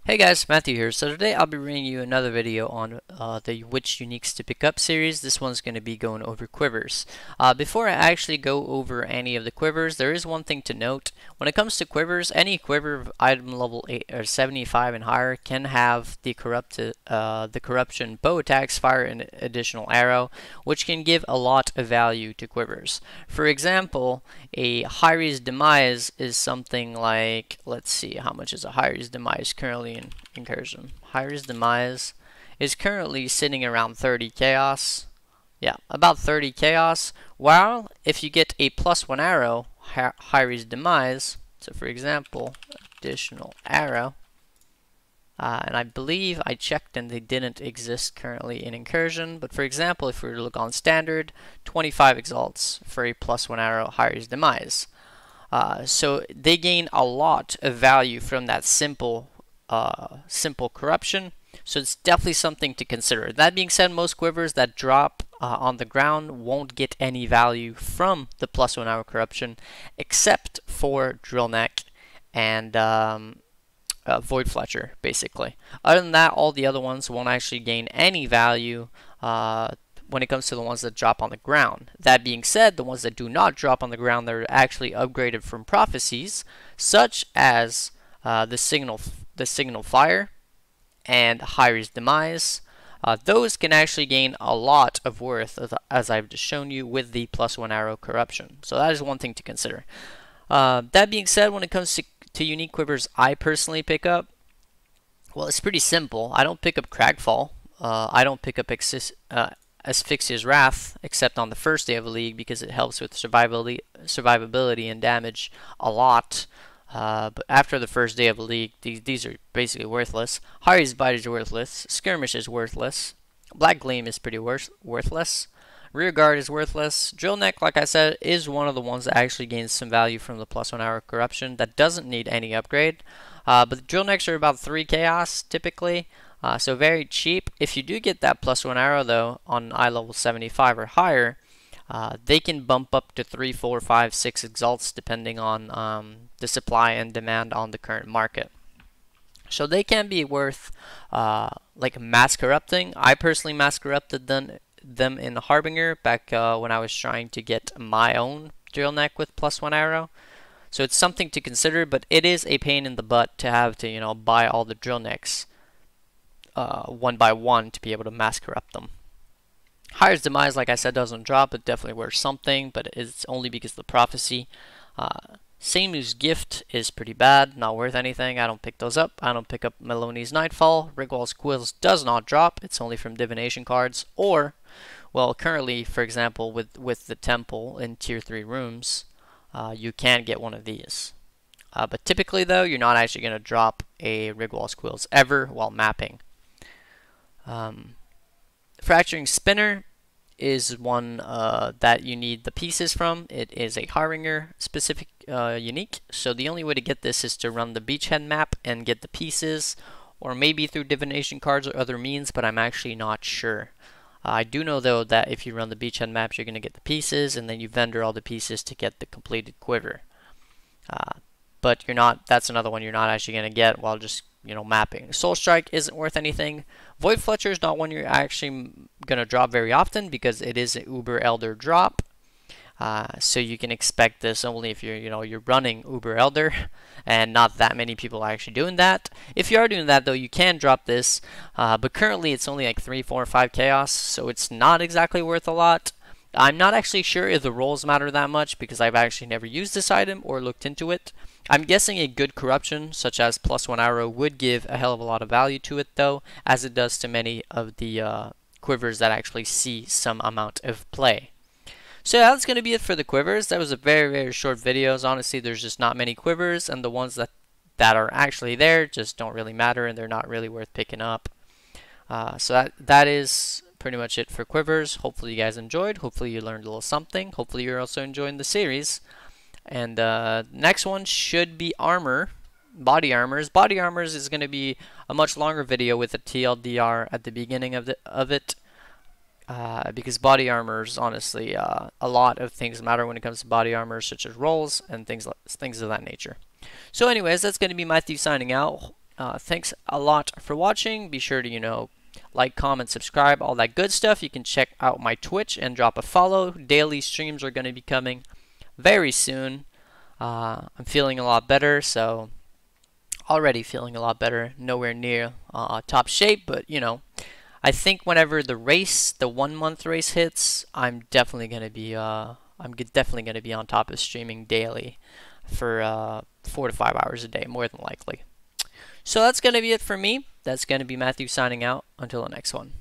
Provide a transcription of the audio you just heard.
Hey guys, Matthew here. So today I'll be bringing you another video on the which uniques to pick up series. This one's going to be going over Quivers. Before I actually go over any of the Quivers, there is one thing to note. When it comes to Quivers, any Quiver of item level 8 or 75 and higher can have the corruption bow attacks fire an additional arrow, which can give a lot of value to Quivers. For example, a Hyri's Demise is something like, let's see, how much is a Hyri's Demise currently in incursion? Hyri's Demise is currently sitting around 30 chaos. Yeah, about 30 chaos. While if you get a +1 arrow, Hyri's Demise, so for example, additional arrow, and I believe I checked and they didn't exist currently in incursion, but for example, if we were to look on standard, 25 exalts for a +1 arrow Hyri's Demise. So they gain a lot of value from that simple corruption, so it's definitely something to consider. That being said, most Quivers that drop on the ground won't get any value from the +1 arrow corruption, except for Drillneck and Void Fletcher, basically. Other than that, all the other ones won't actually gain any value when it comes to the ones that drop on the ground. That being said, the ones that do not drop on the ground, they're actually upgraded from prophecies, such as the signal fire and Hyri's Demise. Those can actually gain a lot of worth, as I've just shown you, with the +1 arrow corruption. So that is one thing to consider. That being said, when it comes to unique Quivers I personally pick up, well, it's pretty simple. I don't pick up Cragfall. I don't pick up Asphyxia's Wrath, except on the first day of the league, because it helps with survivability and damage a lot. But after the first day of the league, these are basically worthless. Hyri's Bite is worthless. Skirmish is worthless. Black Gleam is pretty worthless. Rear Guard is worthless. Drillneck, like I said, is one of the ones that actually gains some value from the +1 arrow corruption that doesn't need any upgrade. But the Drillnecks are about 3 chaos typically, so very cheap. If you do get that +1 arrow though on eye level 75 or higher, they can bump up to 3, 4, 5, 6 exalts depending on the supply and demand on the current market. So they can be worth like mass corrupting. I personally mass corrupted them in Harbinger back when I was trying to get my own Drillneck with +1 arrow. So it's something to consider, but it is a pain in the butt to have to, you know, buy all the Drillnecks one by one to be able to mass corrupt them. Hyri's Demise, like I said, doesn't drop, but definitely worth something, but it's only because of the prophecy. Samu's Gift is pretty bad, not worth anything. I don't pick those up. I don't pick up Maloney's Nightfall. Rigwald's Quills does not drop. It's only from divination cards, or, well, currently, for example, with the temple in tier 3 rooms, you can get one of these. But typically, though, you're not actually going to drop a Rigwald's Quills ever while mapping. Fracturing Spinner is one that you need the pieces from. It is a Harbinger specific unique, so the only way to get this is to run the beachhead map and get the pieces, or maybe through divination cards or other means, but I'm actually not sure. I do know though that if you run the beachhead maps, you're going to get the pieces, and then you vendor all the pieces to get the completed Quiver. But you're not. That's another one you're not actually going to get while just, you know, mapping. Soul Strike isn't worth anything. Void Fletcher is not one you're actually going to drop very often because it is an Uber Elder drop. So you can expect this only if you're running Uber Elder, and not that many people are actually doing that. If you are doing that though, you can drop this, but currently it's only like 3, 4, 5 chaos, so it's not exactly worth a lot. I'm not actually sure if the rolls matter that much because I've actually never used this item or looked into it. I'm guessing a good corruption such as +1 arrow would give a hell of a lot of value to it though, as it does to many of the Quivers that actually see some amount of play. So that's going to be it for the Quivers. That was a very, very short video. Honestly, there's just not many Quivers, and the ones that are actually there just don't really matter, and they're not really worth picking up. So that is pretty much it for Quivers. Hopefully you guys enjoyed. Hopefully you learned a little something. Hopefully you're also enjoying the series. And next one should be armor. Body armors. Body armors is going to be a much longer video with a TLDR at the beginning of it. Because body armors, honestly, a lot of things matter when it comes to body armors, such as rolls and things of that nature. So anyways, that's going to be Matthew signing out. Thanks a lot for watching. Be sure to, like, comment, subscribe, all that good stuff. You can check out my Twitch and drop a follow. Daily streams are going to be coming very soon. I'm feeling a lot better, so already feeling a lot better. Nowhere near top shape, but I think whenever the 1 month race hits, I'm definitely gonna be on top of streaming daily for 4 to 5 hours a day, more than likely. So that's gonna be it for me. That's gonna be Matthew signing out. Until the next one.